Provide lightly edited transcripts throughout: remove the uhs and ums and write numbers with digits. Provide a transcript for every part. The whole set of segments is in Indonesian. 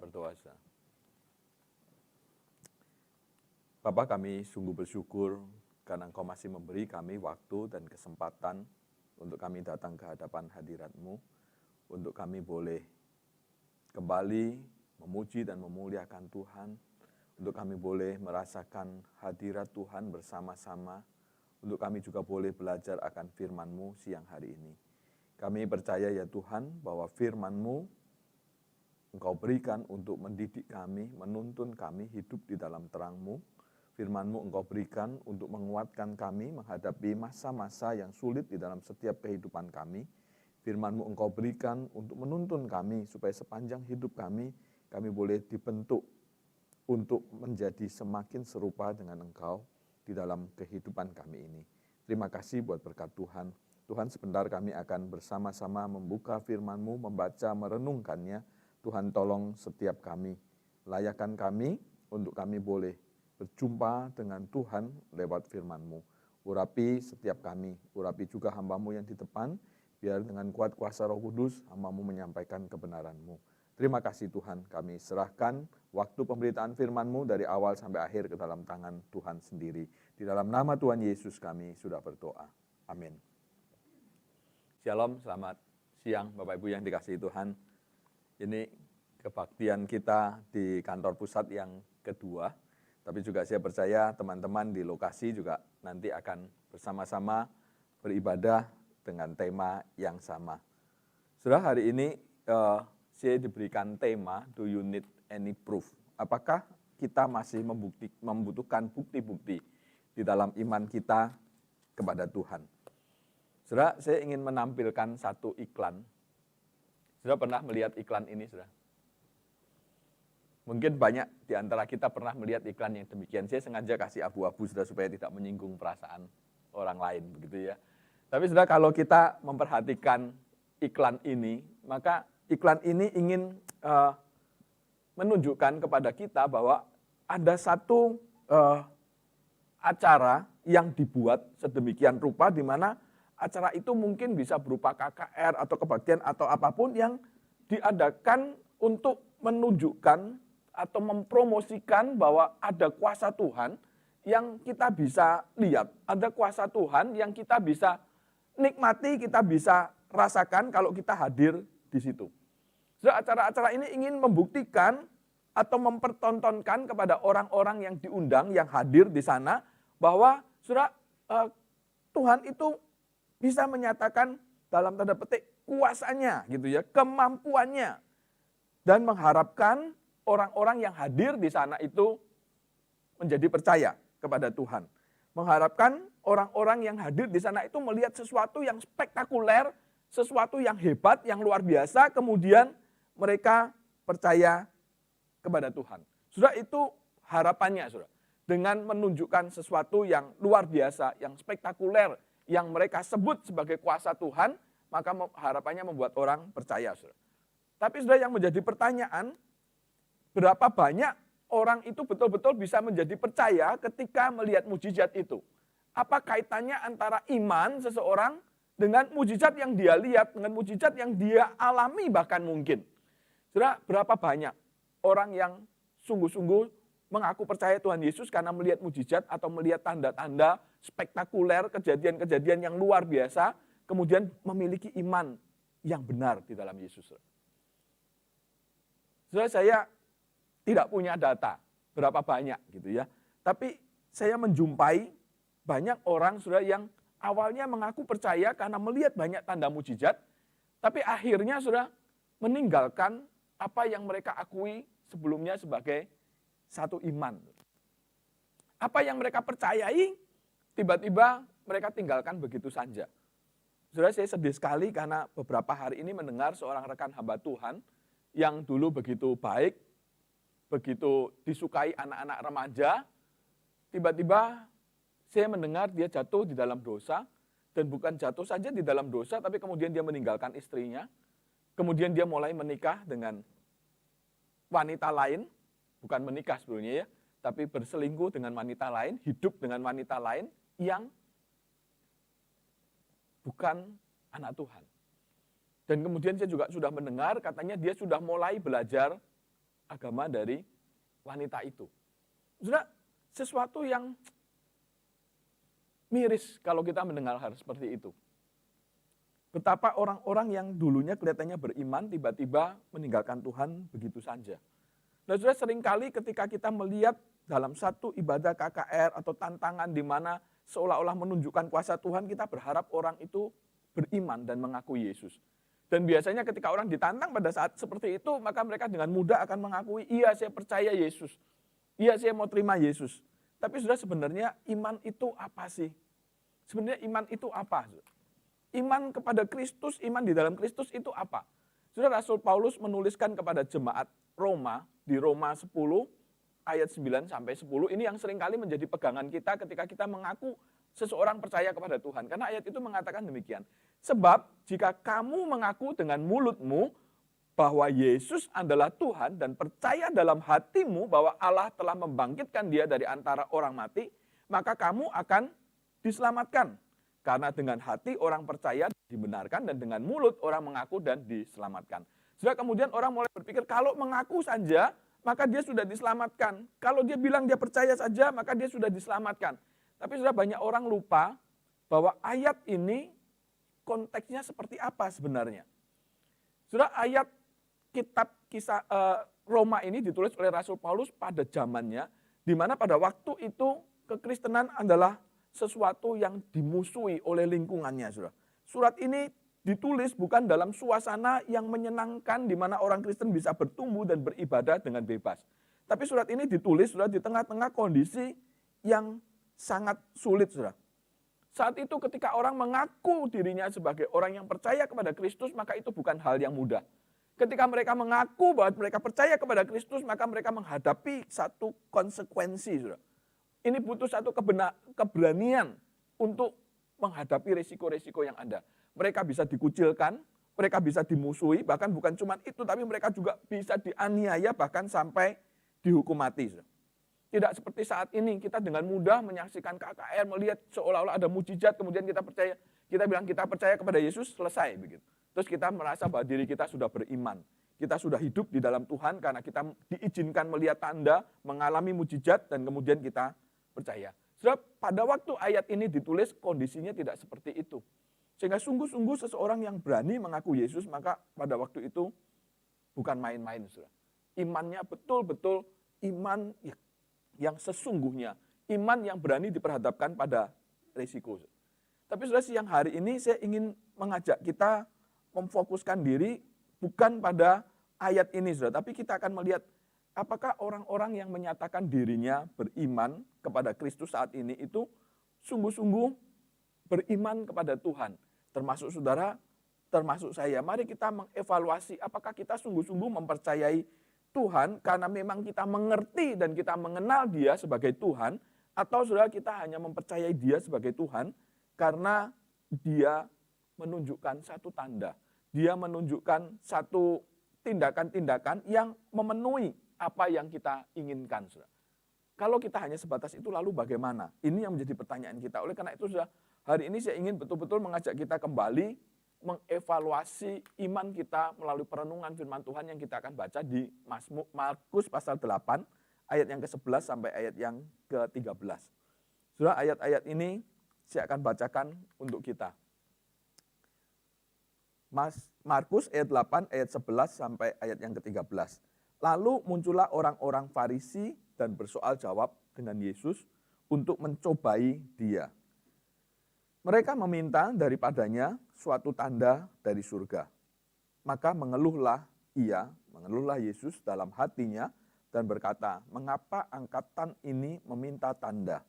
berdoa. Bapa, kami sungguh bersyukur karena Engkau masih memberi kami waktu dan kesempatan untuk kami datang ke hadapan hadirat-Mu, untuk kami boleh kembali memuji dan memuliakan Tuhan, untuk kami boleh merasakan hadirat Tuhan bersama-sama, untuk kami juga boleh belajar akan firman-Mu siang hari ini. Kami percaya ya Tuhan bahwa firman-Mu Engkau berikan untuk mendidik kami, menuntun kami hidup di dalam terang-Mu. Firman-Mu Engkau berikan untuk menguatkan kami menghadapi masa-masa yang sulit di dalam setiap kehidupan kami. Firman-Mu Engkau berikan untuk menuntun kami supaya sepanjang hidup kami boleh dibentuk untuk menjadi semakin serupa dengan Engkau di dalam kehidupan kami ini. Terima kasih buat berkat Tuhan. Tuhan, sebentar kami akan bersama-sama membuka firman-Mu, membaca, merenungkannya. Tuhan, tolong setiap kami, layakkan kami untuk kami boleh berjumpa dengan Tuhan lewat firman-Mu. Urapi setiap kami, urapi juga hamba-Mu yang di depan, biar dengan kuat kuasa Roh Kudus, hamba-Mu menyampaikan kebenaran-Mu. Terima kasih Tuhan, kami serahkan waktu pemberitaan firman-Mu dari awal sampai akhir ke dalam tangan Tuhan sendiri. Di dalam nama Tuhan Yesus kami sudah berdoa. Amin. Shalom, selamat siang Bapak Ibu yang dikasihi Tuhan. Ini kebaktian kita di kantor pusat yang kedua, tapi juga saya percaya teman-teman di lokasi juga nanti akan bersama-sama beribadah dengan tema yang sama. Sudah hari ini saya diberikan tema, do you need any proof? Apakah kita masih membutuhkan bukti-bukti di dalam iman kita kepada Tuhan? Saudara, saya ingin menampilkan satu iklan. Saudara pernah melihat iklan ini, saudara? Mungkin banyak di antara kita pernah melihat iklan yang demikian. Saya sengaja kasih abu-abu, saudara, supaya tidak menyinggung perasaan orang lain, begitu ya. Tapi saudara, kalau kita memperhatikan iklan ini, maka iklan ini ingin menunjukkan kepada kita bahwa ada satu acara yang dibuat sedemikian rupa di mana acara itu mungkin bisa berupa KKR atau kebaktian atau apapun yang diadakan untuk menunjukkan atau mempromosikan bahwa ada kuasa Tuhan yang kita bisa lihat. Ada kuasa Tuhan yang kita bisa nikmati, kita bisa rasakan kalau kita hadir di situ. Acara-acara ini ingin membuktikan atau mempertontonkan kepada orang-orang yang diundang, yang hadir di sana, bahwa Tuhan itu bisa menyatakan dalam tanda petik kuasanya, gitu ya, kemampuannya, dan mengharapkan orang-orang yang hadir di sana itu menjadi percaya kepada Tuhan. Mengharapkan orang-orang yang hadir di sana itu melihat sesuatu yang spektakuler, sesuatu yang hebat, yang luar biasa, kemudian mereka percaya kepada Tuhan. Sudah itu harapannya, sudah. Dengan menunjukkan sesuatu yang luar biasa, yang spektakuler, yang mereka sebut sebagai kuasa Tuhan, maka harapannya membuat orang percaya. Saudara. Tapi sudah yang menjadi pertanyaan, berapa banyak orang itu betul-betul bisa menjadi percaya ketika melihat mujizat itu? Apa kaitannya antara iman seseorang dengan mujizat yang dia lihat, dengan mujizat yang dia alami bahkan mungkin? Saudara, berapa banyak orang yang sungguh-sungguh mengaku percaya Tuhan Yesus karena melihat mujizat atau melihat tanda-tanda spektakuler, kejadian-kejadian yang luar biasa, kemudian memiliki iman yang benar di dalam Yesus. Saya tidak punya data berapa banyak gitu ya, tapi saya menjumpai banyak orang saudara yang awalnya mengaku percaya karena melihat banyak tanda mujizat, tapi akhirnya saudara meninggalkan apa yang mereka akui sebelumnya sebagai satu iman. Apa yang mereka percayai, tiba-tiba mereka tinggalkan begitu saja. Saudara, saya sedih sekali karena beberapa hari ini mendengar seorang rekan hamba Tuhan yang dulu begitu baik, begitu disukai anak-anak remaja, tiba-tiba saya mendengar dia jatuh di dalam dosa, dan bukan jatuh saja di dalam dosa, tapi kemudian dia meninggalkan istrinya, kemudian dia mulai menikah dengan wanita lain, bukan menikah sebelumnya ya, tapi berselingkuh dengan wanita lain, hidup dengan wanita lain yang bukan anak Tuhan. Dan kemudian saya juga sudah mendengar katanya dia sudah mulai belajar agama dari wanita itu. Saudara, sesuatu yang miris kalau kita mendengar hal seperti itu. Betapa orang-orang yang dulunya kelihatannya beriman, tiba-tiba meninggalkan Tuhan begitu saja. Nah, saudara, seringkali ketika kita melihat dalam satu ibadah KKR atau tantangan di mana seolah-olah menunjukkan kuasa Tuhan, kita berharap orang itu beriman dan mengakui Yesus. Dan biasanya ketika orang ditantang pada saat seperti itu, maka mereka dengan mudah akan mengakui, iya saya percaya Yesus. Iya saya mau terima Yesus. Tapi saudara, sebenarnya iman itu apa sih? Sebenarnya iman itu apa? Iman kepada Kristus, iman di dalam Kristus itu apa? Saudara, Rasul Paulus menuliskan kepada jemaat Roma, di Roma 10, ayat 9 sampai 10, ini yang seringkali menjadi pegangan kita ketika kita mengaku seseorang percaya kepada Tuhan. Karena ayat itu mengatakan demikian. Sebab jika kamu mengaku dengan mulutmu bahwa Yesus adalah Tuhan dan percaya dalam hatimu bahwa Allah telah membangkitkan dia dari antara orang mati, maka kamu akan diselamatkan. Karena dengan hati orang percaya dibenarkan dan dengan mulut orang mengaku dan diselamatkan. Sudah kemudian orang mulai berpikir kalau mengaku saja maka dia sudah diselamatkan. Kalau dia bilang dia percaya saja maka dia sudah diselamatkan. Tapi sudah banyak orang lupa bahwa ayat ini konteksnya seperti apa sebenarnya. Sudah ayat kitab kisah Roma ini ditulis oleh Rasul Paulus pada zamannya, di mana pada waktu itu kekristenan adalah sesuatu yang dimusuhi oleh lingkungannya. Surat ini ditulis bukan dalam suasana yang menyenangkan di mana orang Kristen bisa bertumbuh dan beribadah dengan bebas. Tapi surat ini ditulis sudah di tengah-tengah kondisi yang sangat sulit. Saat itu ketika orang mengaku dirinya sebagai orang yang percaya kepada Kristus, maka itu bukan hal yang mudah. Ketika mereka mengaku bahwa mereka percaya kepada Kristus, maka mereka menghadapi satu konsekuensi. Ini butuh satu keberanian untuk menghadapi resiko-resiko yang ada. Mereka bisa dikucilkan, mereka bisa dimusuhi, bahkan bukan cuma itu, tapi mereka juga bisa dianiaya bahkan sampai dihukum mati. Tidak seperti saat ini, kita dengan mudah menyaksikan KKR, melihat seolah-olah ada mujizat, kemudian kita percaya, kita bilang kita percaya kepada Yesus, selesai begitu. Terus kita merasa bahwa diri kita sudah beriman. Kita sudah hidup di dalam Tuhan karena kita diizinkan melihat tanda, mengalami mujizat, dan kemudian kita percaya. Sebab pada waktu ayat ini ditulis kondisinya tidak seperti itu. Sehingga sungguh-sungguh seseorang yang berani mengaku Yesus, maka pada waktu itu bukan main-main. Imannya betul-betul iman yang sesungguhnya. Iman yang berani diperhadapkan pada risiko. Tapi saudara, siang hari ini saya ingin mengajak kita memfokuskan diri bukan pada ayat ini, saudara, tapi kita akan melihat apakah orang-orang yang menyatakan dirinya beriman kepada Kristus saat ini itu sungguh-sungguh beriman kepada Tuhan. Termasuk saudara, termasuk saya. Mari kita mengevaluasi apakah kita sungguh-sungguh mempercayai Tuhan karena memang kita mengerti dan kita mengenal Dia sebagai Tuhan, atau saudara kita hanya mempercayai Dia sebagai Tuhan karena Dia menunjukkan satu tanda. Dia menunjukkan satu tindakan-tindakan yang memenuhi apa yang kita inginkan. Saudara. Kalau kita hanya sebatas itu lalu bagaimana? Ini yang menjadi pertanyaan kita. Oleh karena itu saudara, hari ini saya ingin betul-betul mengajak kita kembali mengevaluasi iman kita melalui perenungan firman Tuhan yang kita akan baca di Markus pasal 8 ayat yang ke-11 sampai ayat yang ke-13. Saudara, ayat-ayat ini saya akan bacakan untuk kita. Markus ayat 8 ayat 11 sampai ayat yang ke-13. Lalu muncullah orang-orang Farisi dan bersoal jawab dengan Yesus untuk mencobai Dia. Mereka meminta daripadanya suatu tanda dari surga. Maka mengeluhlah Yesus dalam hatinya dan berkata, "Mengapa angkatan ini meminta tanda?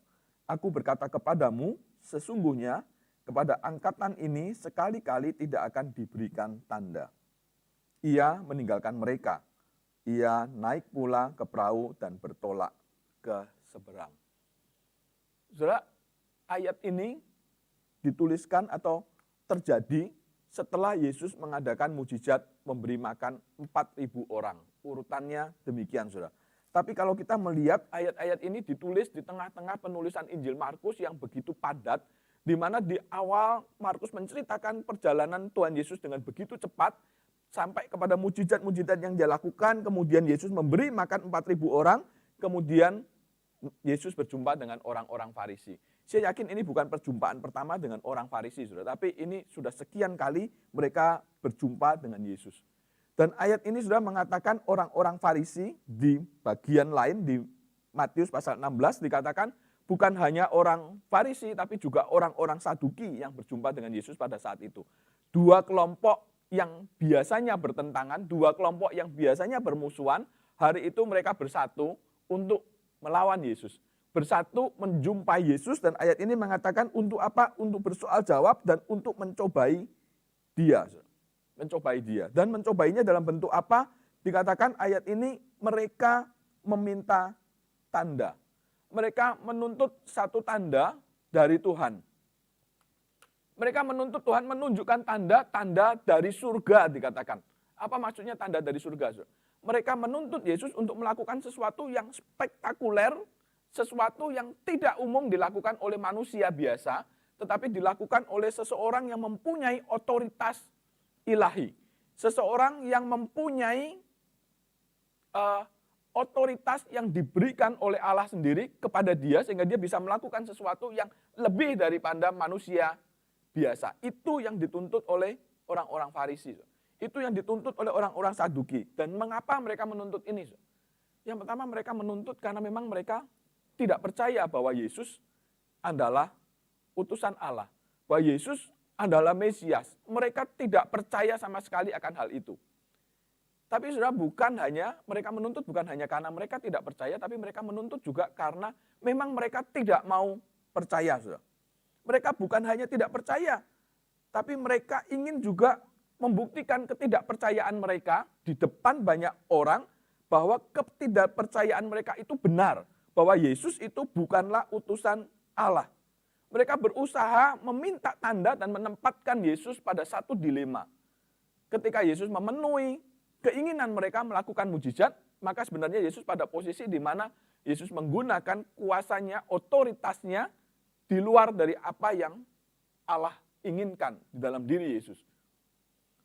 Aku berkata kepadamu, sesungguhnya kepada angkatan ini sekali-kali tidak akan diberikan tanda." Ia meninggalkan mereka. Ia naik pula ke perahu dan bertolak ke seberang. Saudara, ayat ini dituliskan atau terjadi setelah Yesus mengadakan mujizat memberi makan 4.000 orang. Urutannya demikian, saudara. Tapi kalau kita melihat ayat-ayat ini ditulis di tengah-tengah penulisan Injil Markus yang begitu padat, di mana di awal Markus menceritakan perjalanan Tuhan Yesus dengan begitu cepat, sampai kepada mujizat-mujizat yang dia lakukan, kemudian Yesus memberi makan 4.000 orang, kemudian Yesus berjumpa dengan orang-orang Farisi. Saya yakin ini bukan perjumpaan pertama dengan orang Farisi, saudara, tapi ini sudah sekian kali mereka berjumpa dengan Yesus. Dan ayat ini sudah mengatakan orang-orang Farisi di bagian lain di Matius pasal 16 dikatakan bukan hanya orang Farisi tapi juga orang-orang Saduki yang berjumpa dengan Yesus pada saat itu. Dua kelompok yang biasanya bertentangan, dua kelompok yang biasanya bermusuhan, hari itu mereka bersatu untuk melawan Yesus. Bersatu menjumpai Yesus dan ayat ini mengatakan untuk apa? Untuk bersoal jawab dan untuk mencobai dia. Mencobai dia. Dan mencobainya dalam bentuk apa? Dikatakan ayat ini mereka meminta tanda. Mereka menuntut satu tanda dari Tuhan. Mereka menuntut Tuhan menunjukkan tanda-tanda dari surga dikatakan. Apa maksudnya tanda dari surga? Mereka menuntut Yesus untuk melakukan sesuatu yang spektakuler, sesuatu yang tidak umum dilakukan oleh manusia biasa, tetapi dilakukan oleh seseorang yang mempunyai otoritas ilahi. Seseorang yang mempunyai otoritas yang diberikan oleh Allah sendiri kepada dia sehingga dia bisa melakukan sesuatu yang lebih daripada manusia biasa. Itu yang dituntut oleh orang-orang Farisi. Itu yang dituntut oleh orang-orang Saduki. Dan mengapa mereka menuntut ini? Yang pertama mereka menuntut karena memang mereka tidak percaya bahwa Yesus adalah utusan Allah. Bahwa Yesus adalah Mesias. Mereka tidak percaya sama sekali akan hal itu. Tapi sudah bukan hanya, mereka menuntut bukan hanya karena mereka tidak percaya, tapi mereka menuntut juga karena memang mereka tidak mau percaya. Sudah. Mereka bukan hanya tidak percaya, tapi mereka ingin juga membuktikan ketidakpercayaan mereka di depan banyak orang bahwa ketidakpercayaan mereka itu benar. Bahwa Yesus itu bukanlah utusan Allah. Mereka berusaha meminta tanda dan menempatkan Yesus pada satu dilema. Ketika Yesus memenuhi keinginan mereka melakukan mujizat, maka sebenarnya Yesus pada posisi di mana Yesus menggunakan kuasanya, otoritasnya di luar dari apa yang Allah inginkan di dalam diri Yesus.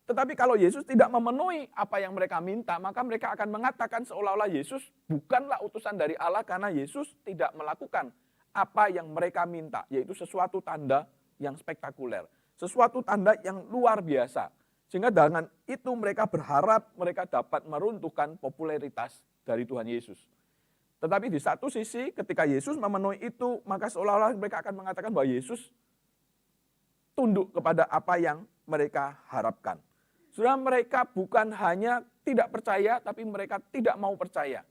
Tetapi kalau Yesus tidak memenuhi apa yang mereka minta, maka mereka akan mengatakan seolah-olah Yesus bukanlah utusan dari Allah karena Yesus tidak melakukan apa yang mereka minta, yaitu sesuatu tanda yang spektakuler, sesuatu tanda yang luar biasa. Sehingga dengan itu mereka berharap mereka dapat meruntuhkan popularitas dari Tuhan Yesus. Tetapi di satu sisi ketika Yesus memenuhi itu, maka seolah-olah mereka akan mengatakan bahwa Yesus tunduk kepada apa yang mereka harapkan. Sudah mereka bukan hanya tidak percaya, tapi mereka tidak mau percaya.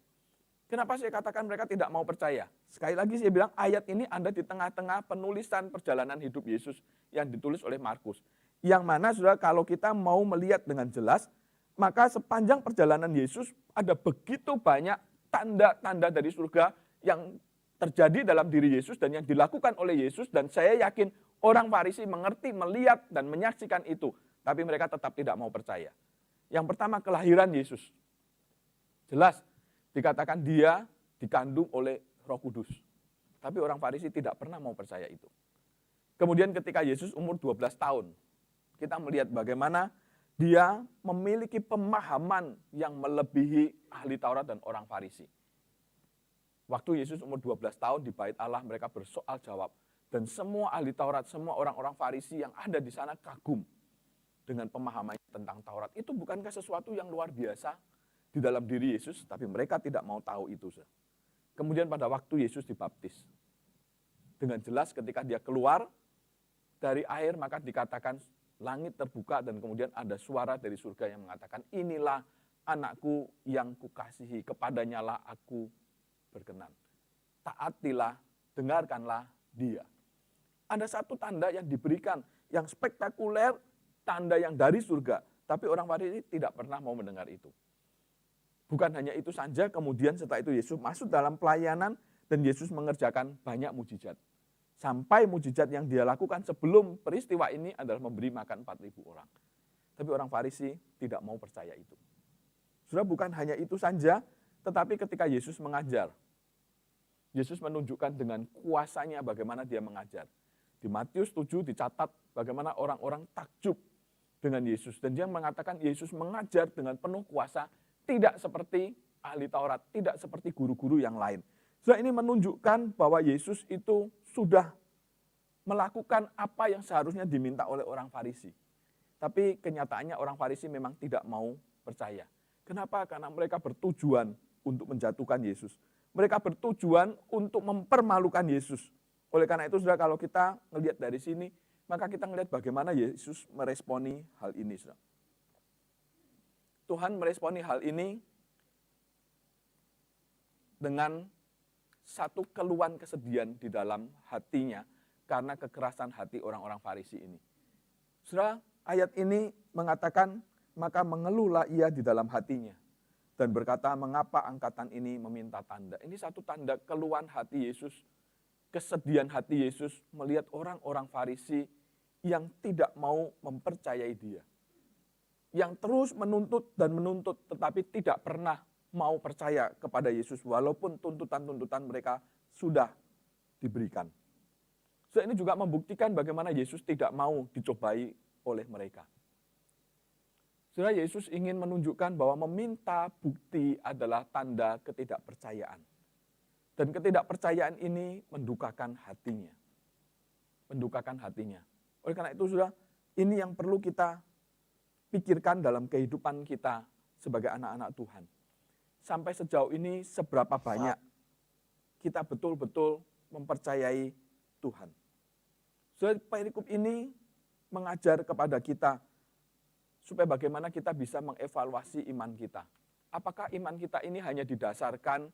Kenapa saya katakan mereka tidak mau percaya? Sekali lagi saya bilang ayat ini ada di tengah-tengah penulisan perjalanan hidup Yesus yang ditulis oleh Markus. Yang mana saudara kalau kita mau melihat dengan jelas, maka sepanjang perjalanan Yesus ada begitu banyak tanda-tanda dari surga yang terjadi dalam diri Yesus dan yang dilakukan oleh Yesus. Dan saya yakin orang Farisi mengerti, melihat dan menyaksikan itu. Tapi mereka tetap tidak mau percaya. Yang pertama kelahiran Yesus. Jelas dikatakan dia dikandung oleh Roh Kudus. Tapi orang Farisi tidak pernah mau percaya itu. Kemudian ketika Yesus umur 12 tahun, kita melihat bagaimana dia memiliki pemahaman yang melebihi ahli Taurat dan orang Farisi. Waktu Yesus umur 12 tahun di Bait Allah, mereka bersoal jawab. Dan semua ahli Taurat, semua orang-orang Farisi yang ada di sana kagum dengan pemahamannya tentang Taurat. Itu bukankah sesuatu yang luar biasa di dalam diri Yesus, tapi mereka tidak mau tahu itu. Kemudian pada waktu Yesus dibaptis, dengan jelas ketika dia keluar dari air, maka dikatakan langit terbuka dan kemudian ada suara dari surga yang mengatakan, inilah anakku yang kukasihi, kepadanya lah aku berkenan. Taatilah, dengarkanlah dia. Ada satu tanda yang diberikan, yang spektakuler, tanda yang dari surga. Tapi orang Farisi tidak pernah mau mendengar itu. Bukan hanya itu saja, kemudian setelah itu Yesus masuk dalam pelayanan dan Yesus mengerjakan banyak mujizat. Sampai mujizat yang dia lakukan sebelum peristiwa ini adalah memberi makan 4.000 orang. Tapi orang Farisi tidak mau percaya itu. Sudah bukan hanya itu saja, tetapi ketika Yesus mengajar, Yesus menunjukkan dengan kuasanya bagaimana dia mengajar. Di Matius 7 dicatat bagaimana orang-orang takjub dengan Yesus. Dan dia mengatakan Yesus mengajar dengan penuh kuasa, tidak seperti ahli Taurat, tidak seperti guru-guru yang lain. Saudara, ini menunjukkan bahwa Yesus itu sudah melakukan apa yang seharusnya diminta oleh orang Farisi. Tapi kenyataannya orang Farisi memang tidak mau percaya. Kenapa? Karena mereka bertujuan untuk menjatuhkan Yesus. Mereka bertujuan untuk mempermalukan Yesus. Oleh karena itu, saudara, kalau kita melihat dari sini, maka kita melihat bagaimana Yesus meresponi hal ini. Saudara. Tuhan meresponi hal ini dengan satu keluhan kesedihan di dalam hatinya karena kekerasan hati orang-orang Farisi ini. Saudara, ayat ini mengatakan, maka mengeluhlah ia di dalam hatinya dan berkata, mengapa angkatan ini meminta tanda. Ini satu tanda keluhan hati Yesus, kesedihan hati Yesus melihat orang-orang Farisi yang tidak mau mempercayai dia. Yang terus menuntut dan menuntut tetapi tidak pernah mau percaya kepada Yesus walaupun tuntutan-tuntutan mereka sudah diberikan. So, ini juga membuktikan bagaimana Yesus tidak mau dicobai oleh mereka. Saudara, Yesus ingin menunjukkan bahwa meminta bukti adalah tanda ketidakpercayaan. Dan ketidakpercayaan ini mendukakan hatinya. Mendukakan hatinya. Oleh karena itu, saudara, ini yang perlu kita pikirkan dalam kehidupan kita sebagai anak-anak Tuhan. Sampai sejauh ini seberapa banyak kita betul-betul mempercayai Tuhan. Saudara, perikop ini mengajar kepada kita supaya bagaimana kita bisa mengevaluasi iman kita. Apakah iman kita ini hanya didasarkan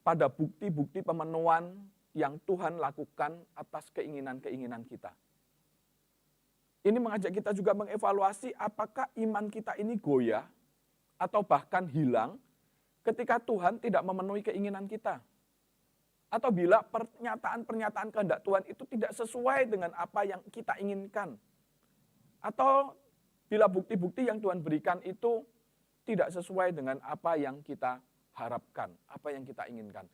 pada bukti-bukti pemenuhan yang Tuhan lakukan atas keinginan-keinginan kita. Ini mengajak kita juga mengevaluasi apakah iman kita ini goyah atau bahkan hilang ketika Tuhan tidak memenuhi keinginan kita. Atau bila pernyataan-pernyataan kehendak Tuhan itu tidak sesuai dengan apa yang kita inginkan. Atau bila bukti-bukti yang Tuhan berikan itu tidak sesuai dengan apa yang kita harapkan, apa yang kita inginkan.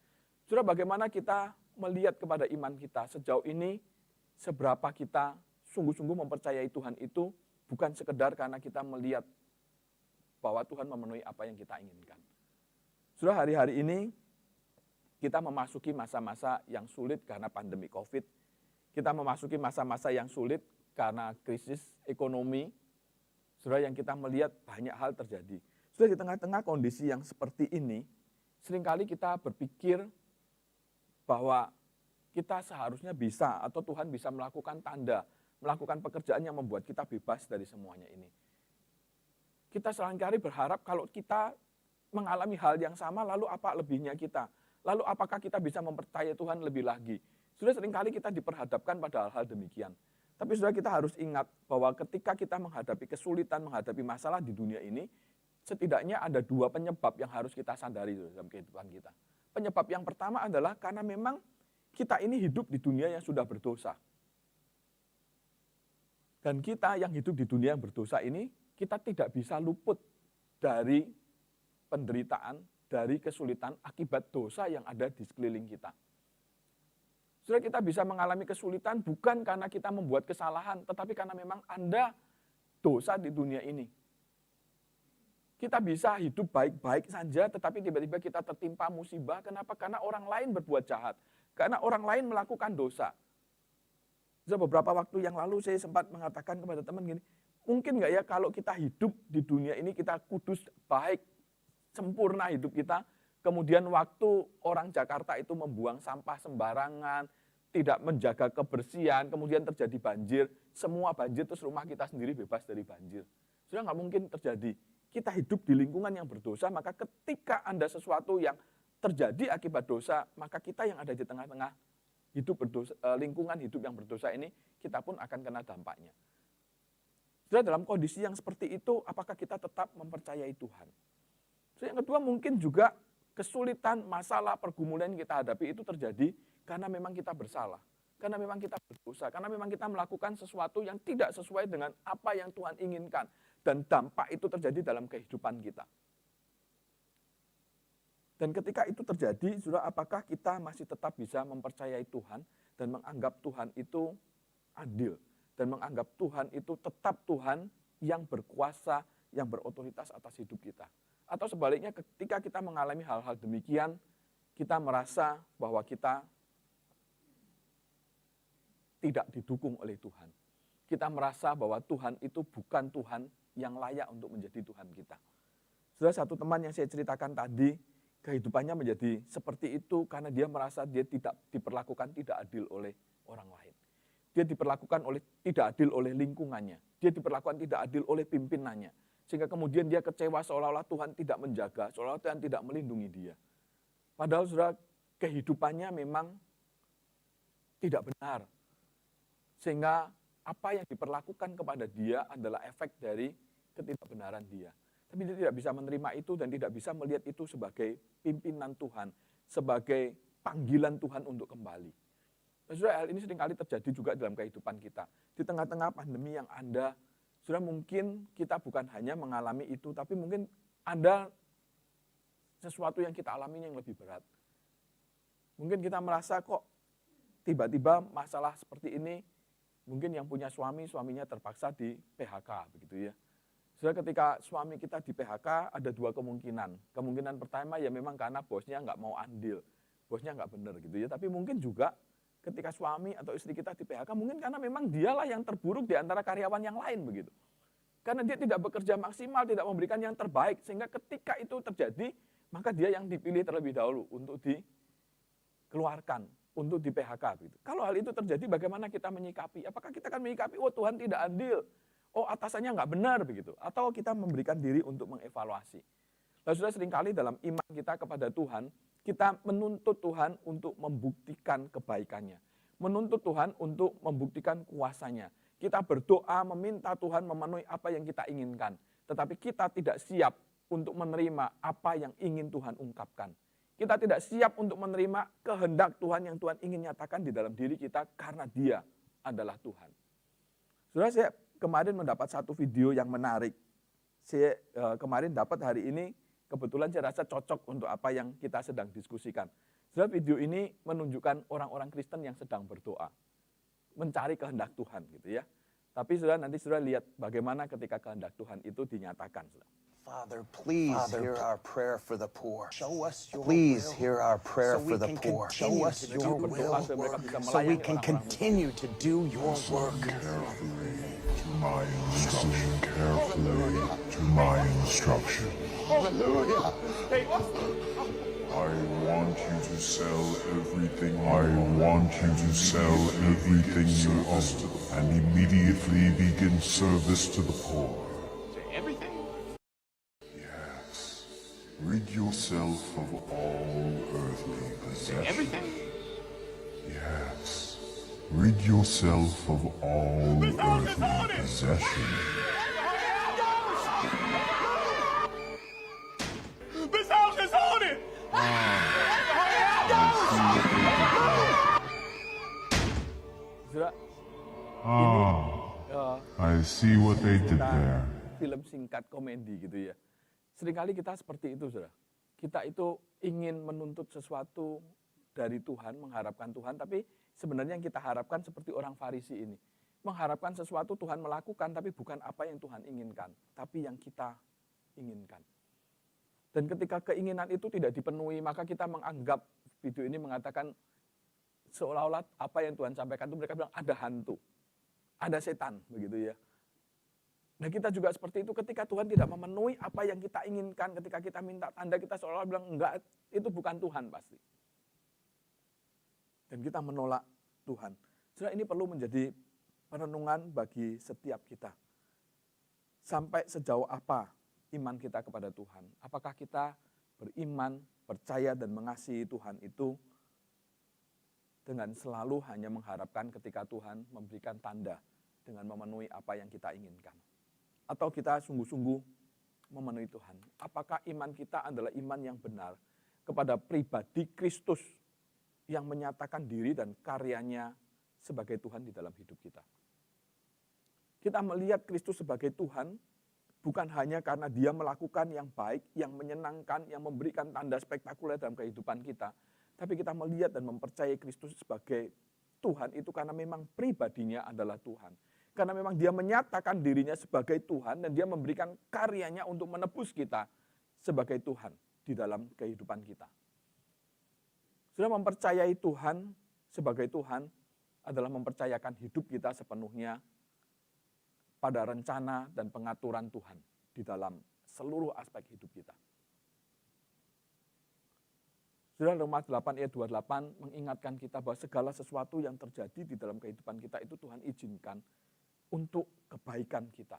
Saudara, bagaimana kita melihat kepada iman kita sejauh ini, seberapa kita sungguh-sungguh mempercayai Tuhan itu bukan sekedar karena kita melihat bahwa Tuhan memenuhi apa yang kita inginkan. Saudara, hari-hari ini kita memasuki masa-masa yang sulit karena pandemi COVID. Kita memasuki masa-masa yang sulit karena krisis ekonomi. Saudara, yang kita melihat banyak hal terjadi. Saudara, di tengah-tengah kondisi yang seperti ini, seringkali kita berpikir bahwa kita seharusnya bisa atau Tuhan bisa melakukan tanda, melakukan pekerjaan yang membuat kita bebas dari semuanya ini. Kita seringkali berharap kalau kita mengalami hal yang sama, lalu apa lebihnya kita? Lalu apakah kita bisa mempercayai Tuhan lebih lagi? Sudah seringkali kita diperhadapkan pada hal-hal demikian. Tapi sudah kita harus ingat bahwa ketika kita menghadapi kesulitan, menghadapi masalah di dunia ini, setidaknya ada dua penyebab yang harus kita sadari dalam kehidupan kita. Penyebab yang pertama adalah karena memang kita ini hidup di dunia yang sudah berdosa. Dan kita yang hidup di dunia yang berdosa ini, kita tidak bisa luput dari penderitaan, dari kesulitan akibat dosa yang ada di sekeliling kita. Saudara, kita bisa mengalami kesulitan bukan karena kita membuat kesalahan, tetapi karena memang Anda dosa di dunia ini. Kita bisa hidup baik-baik saja, tetapi tiba-tiba kita tertimpa musibah. Kenapa? Karena orang lain berbuat jahat. Karena orang lain melakukan dosa. Beberapa waktu yang lalu saya sempat mengatakan kepada teman gini, mungkin nggak ya kalau kita hidup di dunia ini, kita kudus, baik, sempurna hidup kita, kemudian waktu orang Jakarta itu membuang sampah sembarangan, tidak menjaga kebersihan, kemudian terjadi banjir, semua banjir terus rumah kita sendiri bebas dari banjir. Sudah nggak mungkin terjadi. Kita hidup di lingkungan yang berdosa, maka ketika ada sesuatu yang terjadi akibat dosa, maka kita yang ada di tengah-tengah hidup berdosa, lingkungan hidup yang berdosa ini, kita pun akan kena dampaknya. Sudah dalam kondisi yang seperti itu, apakah kita tetap mempercayai Tuhan? Yang kedua, mungkin juga kesulitan, masalah, pergumulan yang kita hadapi itu terjadi karena memang kita bersalah. Karena memang kita berdosa, karena memang kita melakukan sesuatu yang tidak sesuai dengan apa yang Tuhan inginkan. Dan dampak itu terjadi dalam kehidupan kita. Dan ketika itu terjadi, saudara, apakah kita masih tetap bisa mempercayai Tuhan dan menganggap Tuhan itu adil. Dan menganggap Tuhan itu tetap Tuhan yang berkuasa, yang berotoritas atas hidup kita. Atau sebaliknya ketika kita mengalami hal-hal demikian, kita merasa bahwa kita tidak didukung oleh Tuhan. Kita merasa bahwa Tuhan itu bukan Tuhan yang layak untuk menjadi Tuhan kita. Sudah satu teman yang saya ceritakan tadi, kehidupannya menjadi seperti itu karena dia merasa dia tidak diperlakukan tidak adil oleh orang lain. Dia diperlakukan tidak adil oleh lingkungannya. Dia diperlakukan tidak adil oleh pimpinannya. Sehingga kemudian dia kecewa seolah-olah Tuhan tidak menjaga, seolah-olah Tuhan tidak melindungi dia. Padahal saudara, kehidupannya memang tidak benar. Sehingga apa yang diperlakukan kepada dia adalah efek dari ketidakbenaran dia. Tapi dia tidak bisa menerima itu dan tidak bisa melihat itu sebagai pimpinan Tuhan, sebagai panggilan Tuhan untuk kembali. Nah, saudara, hal ini seringkali terjadi juga dalam kehidupan kita. Di tengah-tengah pandemi yang ada, saudara, mungkin kita bukan hanya mengalami itu, tapi mungkin ada sesuatu yang kita alami yang lebih berat. Mungkin kita merasa kok tiba-tiba masalah seperti ini, mungkin yang punya suami, suaminya terpaksa di PHK, begitu ya. Saudara, ketika suami kita di PHK, ada dua kemungkinan. Kemungkinan pertama ya memang karena bosnya nggak mau andil, bosnya nggak benar gitu ya. Tapi mungkin juga ketika suami atau istri kita di PHK, mungkin karena memang dialah yang terburuk di antara karyawan yang lain begitu. Karena dia tidak bekerja maksimal, tidak memberikan yang terbaik, sehingga ketika itu terjadi, maka dia yang dipilih terlebih dahulu untuk dikeluarkan, untuk di PHK begitu. Kalau hal itu terjadi, bagaimana kita menyikapi? Apakah kita akan menyikapi, oh Tuhan tidak adil, oh atasannya nggak benar begitu, atau kita memberikan diri untuk mengevaluasi? Lalu sudah seringkali dalam iman kita kepada Tuhan, kita menuntut Tuhan untuk membuktikan kebaikannya, menuntut Tuhan untuk membuktikan kuasanya. Kita berdoa meminta Tuhan memenuhi apa yang kita inginkan, tetapi kita tidak siap untuk menerima apa yang ingin Tuhan ungkapkan. Kita tidak siap untuk menerima kehendak Tuhan yang Tuhan ingin nyatakan di dalam diri kita karena Dia adalah Tuhan. Saudara, saya kemarin mendapat satu video yang menarik. Saya kemarin dapat hari ini, kebetulan saya rasa cocok untuk apa yang kita sedang diskusikan. Saudara, video ini menunjukkan orang-orang Kristen yang sedang berdoa, mencari kehendak Tuhan gitu ya. Tapi saudara, nanti saudara lihat bagaimana ketika kehendak Tuhan itu dinyatakan. Saudara. Father, please hear our prayer for the poor. Show us your please will. Hear our prayer for the poor. Show us your will so we can continue to do your work. Listen carefully to my instruction. Hallelujah. I want you to sell everything. I want you to sell everything you own and immediately begin service to the poor. Everything? Yes. Rid yourself of all earthly possessions. Everything? Yes. Rid yourself of all earthly possessions. This house is haunted! I see what they did there. Film singkat komedi gitu ya. Seringkali kita seperti itu, saudara. Kita itu ingin menuntut sesuatu dari Tuhan, mengharapkan Tuhan, tapi sebenarnya yang kita harapkan seperti orang Farisi ini. Mengharapkan sesuatu Tuhan melakukan, tapi bukan apa yang Tuhan inginkan, tapi yang kita inginkan. Dan ketika keinginan itu tidak dipenuhi, maka kita menganggap, video ini mengatakan seolah-olah apa yang Tuhan sampaikan itu mereka bilang ada hantu, ada setan, begitu ya. Nah, kita juga seperti itu ketika Tuhan tidak memenuhi apa yang kita inginkan, ketika kita minta tanda, kita seolah-olah bilang enggak, itu bukan Tuhan pasti. Dan kita menolak Tuhan. Saudara, ini perlu menjadi perenungan bagi setiap kita. Sampai sejauh apa iman kita kepada Tuhan? Apakah kita beriman, percaya dan mengasihi Tuhan itu dengan selalu hanya mengharapkan ketika Tuhan memberikan tanda dengan memenuhi apa yang kita inginkan? Atau kita sungguh-sungguh memenuhi Tuhan? Apakah iman kita adalah iman yang benar kepada pribadi Kristus yang menyatakan diri dan karyanya sebagai Tuhan di dalam hidup kita? Kita melihat Kristus sebagai Tuhan bukan hanya karena Dia melakukan yang baik, yang menyenangkan, yang memberikan tanda spektakuler dalam kehidupan kita, tapi kita melihat dan mempercayai Kristus sebagai Tuhan itu karena memang pribadinya adalah Tuhan. Karena memang dia menyatakan dirinya sebagai Tuhan dan dia memberikan karyanya untuk menebus kita sebagai Tuhan di dalam kehidupan kita. Sudah mempercayai Tuhan sebagai Tuhan adalah mempercayakan hidup kita sepenuhnya pada rencana dan pengaturan Tuhan di dalam seluruh aspek hidup kita. Sudah Roma 8 ayat 28 mengingatkan kita bahwa segala sesuatu yang terjadi di dalam kehidupan kita itu Tuhan izinkan untuk kebaikan kita.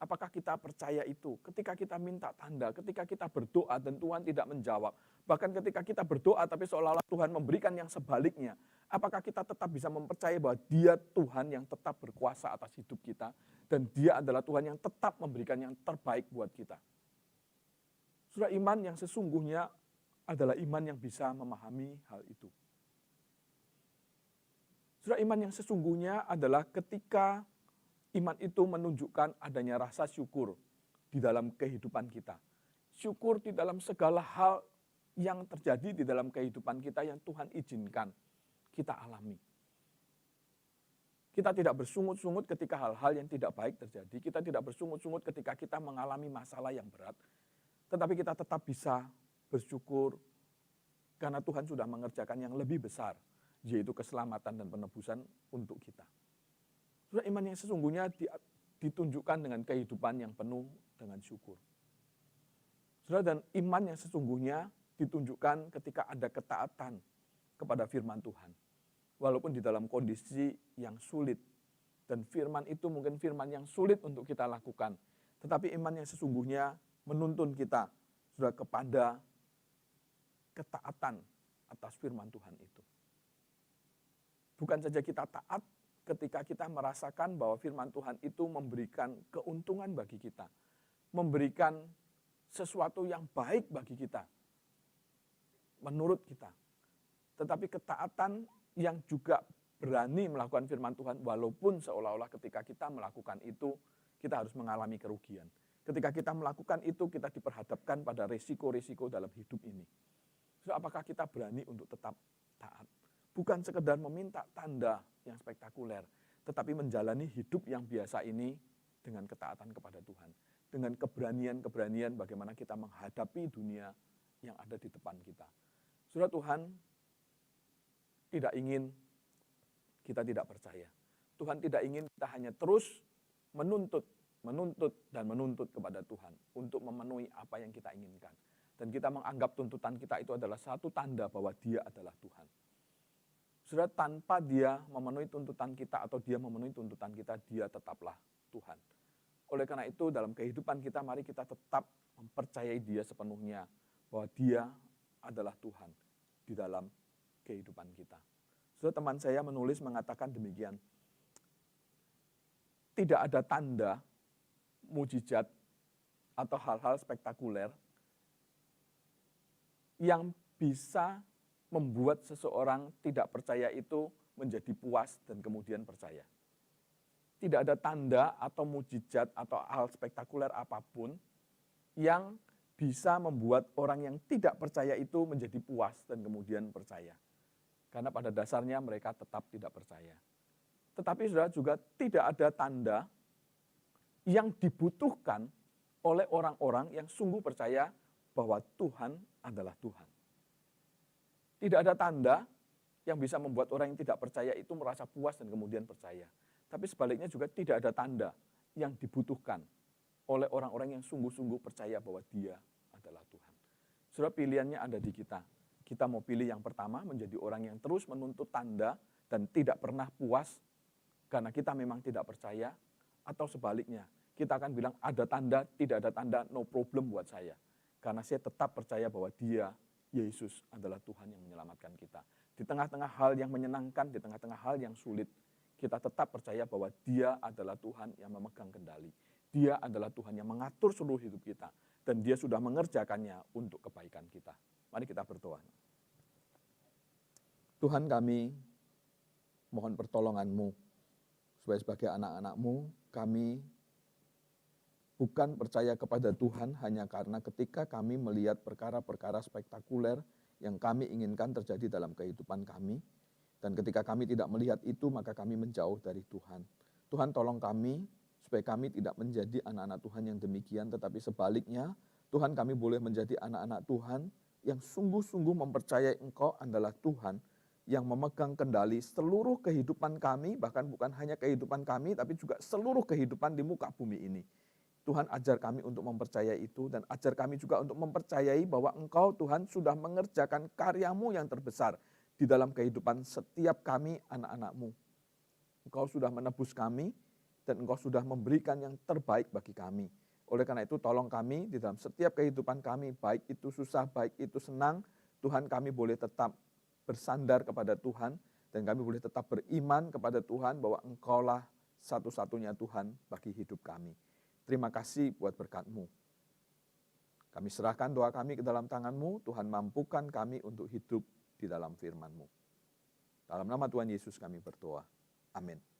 Apakah kita percaya itu? Ketika kita minta tanda, ketika kita berdoa dan Tuhan tidak menjawab. Bahkan ketika kita berdoa tapi seolah-olah Tuhan memberikan yang sebaliknya. Apakah kita tetap bisa mempercayai bahwa Dia Tuhan yang tetap berkuasa atas hidup kita. Dan Dia adalah Tuhan yang tetap memberikan yang terbaik buat kita. Sudah iman yang sesungguhnya adalah iman yang bisa memahami hal itu. Sudah iman yang sesungguhnya adalah ketika iman itu menunjukkan adanya rasa syukur di dalam kehidupan kita. Syukur di dalam segala hal yang terjadi di dalam kehidupan kita yang Tuhan izinkan kita alami. Kita tidak bersungut-sungut ketika hal-hal yang tidak baik terjadi. Kita tidak bersungut-sungut ketika kita mengalami masalah yang berat. Tetapi kita tetap bisa bersyukur karena Tuhan sudah mengerjakan yang lebih besar, yaitu keselamatan dan penebusan untuk kita. Sudah iman yang sesungguhnya ditunjukkan dengan kehidupan yang penuh dengan syukur. Sudah dan iman yang sesungguhnya ditunjukkan ketika ada ketaatan kepada firman Tuhan. Walaupun di dalam kondisi yang sulit. Dan firman itu mungkin firman yang sulit untuk kita lakukan. Tetapi iman yang sesungguhnya menuntun kita sudah kepada ketaatan atas firman Tuhan itu. Bukan saja kita taat ketika kita merasakan bahwa firman Tuhan itu memberikan keuntungan bagi kita. Memberikan sesuatu yang baik bagi kita. Menurut kita. Tetapi ketaatan yang juga berani melakukan firman Tuhan walaupun seolah-olah ketika kita melakukan itu kita harus mengalami kerugian. Ketika kita melakukan itu kita diperhadapkan pada resiko-resiko dalam hidup ini. So, apakah kita berani untuk tetap taat? Bukan sekedar meminta tanda yang spektakuler, tetapi menjalani hidup yang biasa ini dengan ketaatan kepada Tuhan. Dengan keberanian-keberanian bagaimana kita menghadapi dunia yang ada di depan kita. Saudara, Tuhan tidak ingin kita tidak percaya. Tuhan tidak ingin kita hanya terus menuntut kepada Tuhan untuk memenuhi apa yang kita inginkan. Dan kita menganggap tuntutan kita itu adalah satu tanda bahwa Dia adalah Tuhan. Saudara, tanpa Dia memenuhi tuntutan kita atau Dia memenuhi tuntutan kita, Dia tetaplah Tuhan. Oleh karena itu dalam kehidupan kita mari kita tetap mempercayai Dia sepenuhnya bahwa Dia adalah Tuhan di dalam kehidupan kita. Saudara, teman saya menulis mengatakan demikian. Tidak ada tanda, mujizat, atau hal-hal spektakuler yang bisa membuat seseorang tidak percaya itu menjadi puas dan kemudian percaya. Tidak ada tanda atau mujizat atau hal spektakuler apapun yang bisa membuat orang yang tidak percaya itu menjadi puas dan kemudian percaya. Karena pada dasarnya mereka tetap tidak percaya. Tetapi saudara juga tidak ada tanda yang dibutuhkan oleh orang-orang yang sungguh percaya bahwa Tuhan adalah Tuhan. Tidak ada tanda yang bisa membuat orang yang tidak percaya itu merasa puas dan kemudian percaya. Tapi sebaliknya juga tidak ada tanda yang dibutuhkan oleh orang-orang yang sungguh-sungguh percaya bahwa Dia adalah Tuhan. Saudara, pilihannya ada di kita. Kita mau pilih yang pertama menjadi orang yang terus menuntut tanda dan tidak pernah puas karena kita memang tidak percaya, atau sebaliknya kita akan bilang ada tanda, tidak ada tanda, no problem buat saya. Karena saya tetap percaya bahwa Dia, Yesus adalah Tuhan yang menyelamatkan kita. Di tengah-tengah hal yang menyenangkan, di tengah-tengah hal yang sulit, kita tetap percaya bahwa Dia adalah Tuhan yang memegang kendali. Dia adalah Tuhan yang mengatur seluruh hidup kita. Dan Dia sudah mengerjakannya untuk kebaikan kita. Mari kita berdoa. Tuhan, kami mohon pertolongan-Mu. Supaya sebagai anak-anak-Mu, kami bukan percaya kepada Tuhan hanya karena ketika kami melihat perkara-perkara spektakuler yang kami inginkan terjadi dalam kehidupan kami. Dan ketika kami tidak melihat itu, maka kami menjauh dari Tuhan. Tuhan tolong kami, supaya kami tidak menjadi anak-anak Tuhan yang demikian, tetapi sebaliknya, Tuhan kami boleh menjadi anak-anak Tuhan yang sungguh-sungguh mempercayai Engkau adalah Tuhan, yang memegang kendali seluruh kehidupan kami, bahkan bukan hanya kehidupan kami, tapi juga seluruh kehidupan di muka bumi ini. Tuhan ajar kami untuk mempercayai itu, dan ajar kami juga untuk mempercayai bahwa Engkau Tuhan sudah mengerjakan karya-Mu yang terbesar di dalam kehidupan setiap kami anak-anak-Mu. Engkau sudah menebus kami, dan Engkau sudah memberikan yang terbaik bagi kami. Oleh karena itu tolong kami di dalam setiap kehidupan kami, baik itu susah, baik itu senang, Tuhan kami boleh tetap bersandar kepada Tuhan, dan kami boleh tetap beriman kepada Tuhan bahwa Engkaulah satu-satunya Tuhan bagi hidup kami. Terima kasih buat berkat-Mu. Kami serahkan doa kami ke dalam tangan-Mu, Tuhan mampukan kami untuk hidup di dalam firman-Mu. Dalam nama Tuhan Yesus kami berdoa. Amin.